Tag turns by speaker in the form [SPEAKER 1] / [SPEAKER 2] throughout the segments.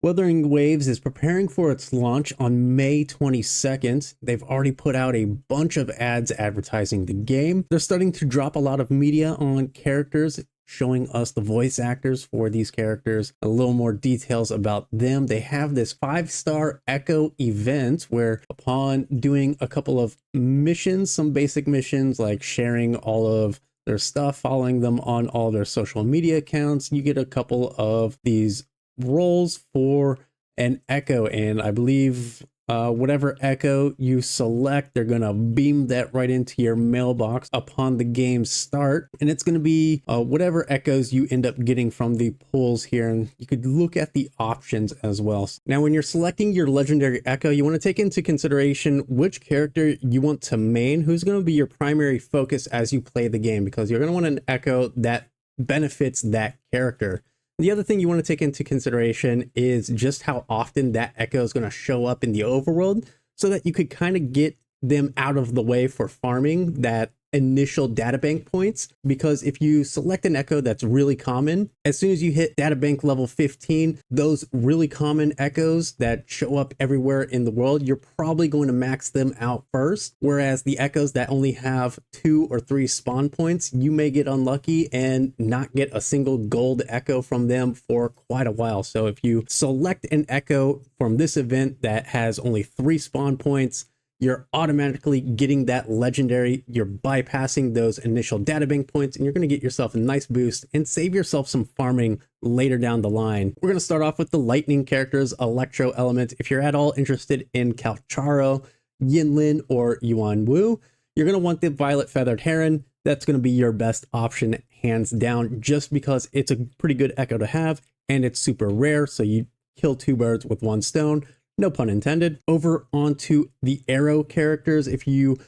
[SPEAKER 1] Wuthering Waves is preparing for its launch on May 22nd. They've already put out a bunch of ads advertising the game. They're starting to drop a lot of media on characters, showing us the voice actors for these characters, a little more details about them. They have this 5-star Echo event where upon doing a couple of missions, some basic missions like sharing all of their stuff, following them on all their social media accounts, you get a couple of these roles for an Echo, and I believe whatever Echo you select, they're gonna beam that right into your mailbox upon the game's start, and it's gonna be whatever Echoes you end up getting from the pulls here, and you could look at the options as well. Now when you're selecting your legendary Echo, you want to take into consideration which character you want to main, who's going to be your primary focus as you play the game, because you're going to want an Echo that benefits that character. The other thing you want to take into consideration is just how often that Echo is going to show up in the overworld, so that you could kind of get them out of the way for farming that initial databank points. Because if you select an Echo that's really common, as soon as you hit databank level 15, those really common Echoes that show up everywhere in the world, you're probably going to max them out first. Whereas the Echoes that only have 2 or 3 spawn points, you may get unlucky and not get a single gold Echo from them for quite a while. So if you select an Echo from this event that has only 3 spawn points, you're automatically getting that legendary, you're bypassing those initial databank points, and you're going to get yourself a nice boost and save yourself some farming later down the line. We're going to start off with the lightning characters, Electro Element. If you're at all interested in Calcharo, Yinlin, or Yuan Wu, you're going to want the Violet-Feathered Heron. That's going to be your best option, hands down, just because it's a pretty good Echo to have, and it's super rare, so you kill 2 birds with 1 stone. No pun intended. Over onto the arrow characters. If you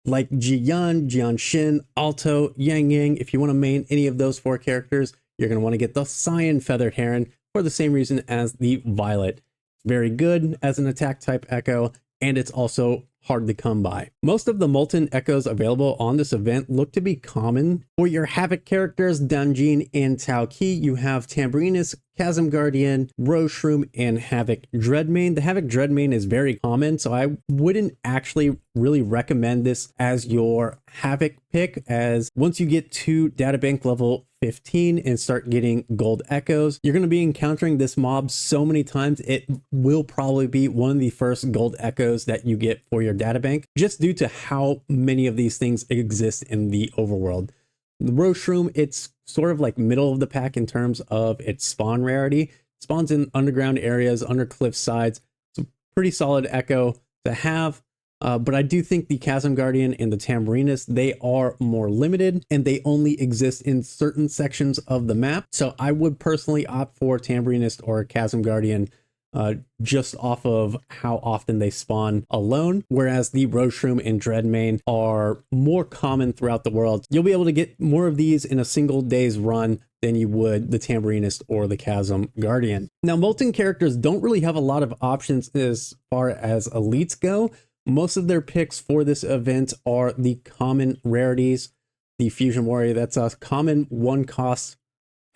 [SPEAKER 1] like Jiyan, Jianshin, Alto, Yang Yang, if you want to main any of those 4 characters, you're going to want to get the Cyan-Feathered Heron for the same reason as the Violet. Very good as an attack type Echo, and it's also hard to come by. Most of the Molten Echoes available on this event look to be common. For your Havoc characters, Danjin and Tao Qi, you have Tambrinus, Chasm Guardian, Rose Shroom, and Havoc Dreadmane. The Havoc Dreadmane is very common, so I wouldn't actually really recommend this as your Havoc pick, as once you get to databank level 15 and start getting gold Echoes, you're going to be encountering this mob so many times, it will probably be one of the first gold Echoes that you get for your databank, just due to how many of these things exist in the overworld. The Rose Shroom, it's sort of like middle of the pack in terms of its spawn rarity. It spawns in underground areas, under cliff sides. It's a pretty solid Echo to have. But I do think the Chasm Guardian and the Tambrinus, they are more limited and they only exist in certain sections of the map. So I would personally opt for Tambrinus or Chasm Guardian just off of how often they spawn alone, whereas the Rose Shroom and Dreadmane are more common throughout the world. You'll be able to get more of these in a single day's run than you would the Tambrinus or the Chasm Guardian. Now, Molten characters don't really have a lot of options as far as elites go. Most of their picks for this event are the common rarities. The Fusion Warrior, that's a common 1-cost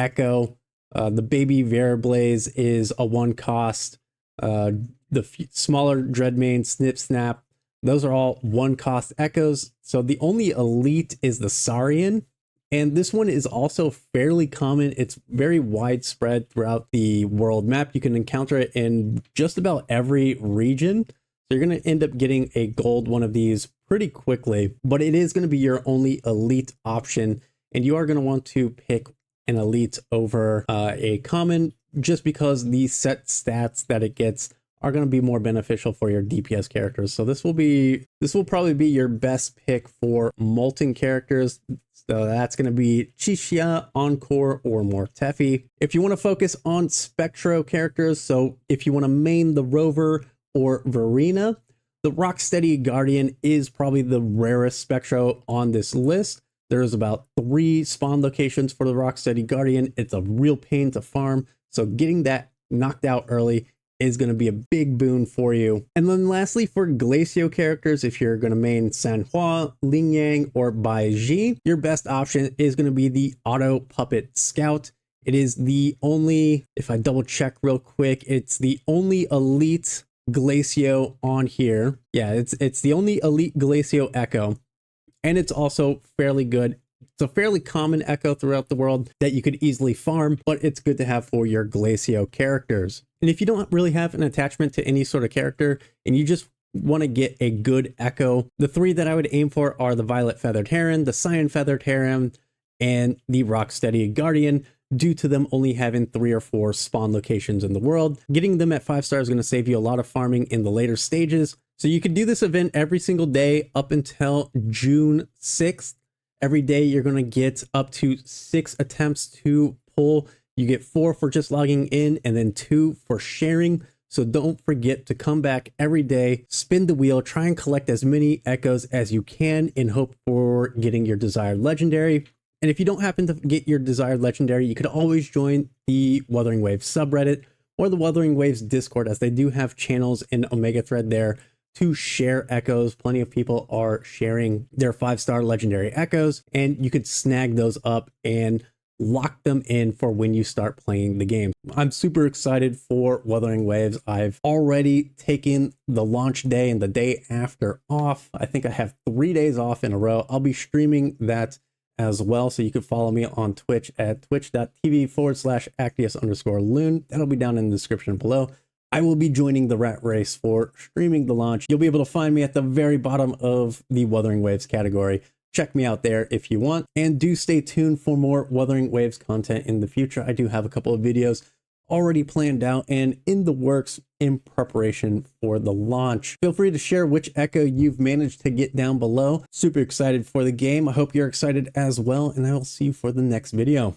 [SPEAKER 1] Echo. The baby Viridblaze is a 1-cost. The smaller Dreadmane, Snip Snap, those are all 1-cost Echoes. So the only elite is the Saurian, and this one is also fairly common. It's very widespread throughout the world map. You can encounter it in just about every region. So you're going to end up getting a gold one of these pretty quickly, but it is going to be your only elite option, and you are going to want to pick an elite over a common, just because the set stats that it gets are going to be more beneficial for your DPS characters. So this will probably be your best pick for Molten characters. So that's going to be Chixia, Encore, or Mortefi. If you want to focus on Spectro characters, so if you want to main the Rover or Verena, the Rocksteady Guardian is probably the rarest Spectro on this list. There's about 3 spawn locations for the Rocksteady Guardian. It's a real pain to farm, so getting that knocked out early is going to be a big boon for you. And then lastly, for Glacio characters, if you're going to main Sanhua, Lingyang, or Baiji, your best option is going to be the Auto Puppet Scout. It is the only, if I double check real quick, it's the only elite Glacio on here. Yeah, it's the only elite Glacio Echo, and it's also fairly good. It's a fairly common Echo throughout the world that you could easily farm, but it's good to have for your Glacio characters. And if you don't really have an attachment to any sort of character and you just want to get a good Echo, the 3 that I would aim for are the Violet-Feathered Heron, the Cyan-Feathered Heron, and the Rocksteady Guardian, due to them only having 3 or 4 spawn locations in the world. Getting them at 5 stars is going to save you a lot of farming in the later stages. So you can do this event every single day up until June 6th. Every day you're going to get up to 6 attempts to pull. You get 4 for just logging in and then 2 for sharing. So don't forget to come back every day, spin the wheel, try and collect as many echoes as you can in hope for getting your desired legendary. And if you don't happen to get your desired legendary, you could always join the Wuthering Waves subreddit or the Wuthering Waves Discord, as they do have channels in Omega Thread there to share echoes. Plenty of people are sharing their 5-star legendary echoes, and you could snag those up and lock them in for when you start playing the game. I'm super excited for Wuthering Waves. I've already taken the launch day and the day after off. I think I have 3 days off in a row. I'll be streaming that as well, so you can follow me on Twitch at twitch.tv/Actius_Loon. That'll be down in the description below. I will be joining the rat race for streaming the launch. You'll be able to find me at the very bottom of the Wuthering Waves category. Check me out there if you want, and do stay tuned for more Wuthering Waves content in the future. I do have a couple of videos already planned out and in the works in preparation for the launch. Feel free to share which Echo you've managed to get down below. Super excited for the game. I hope you're excited as well, and I will see you for the next video.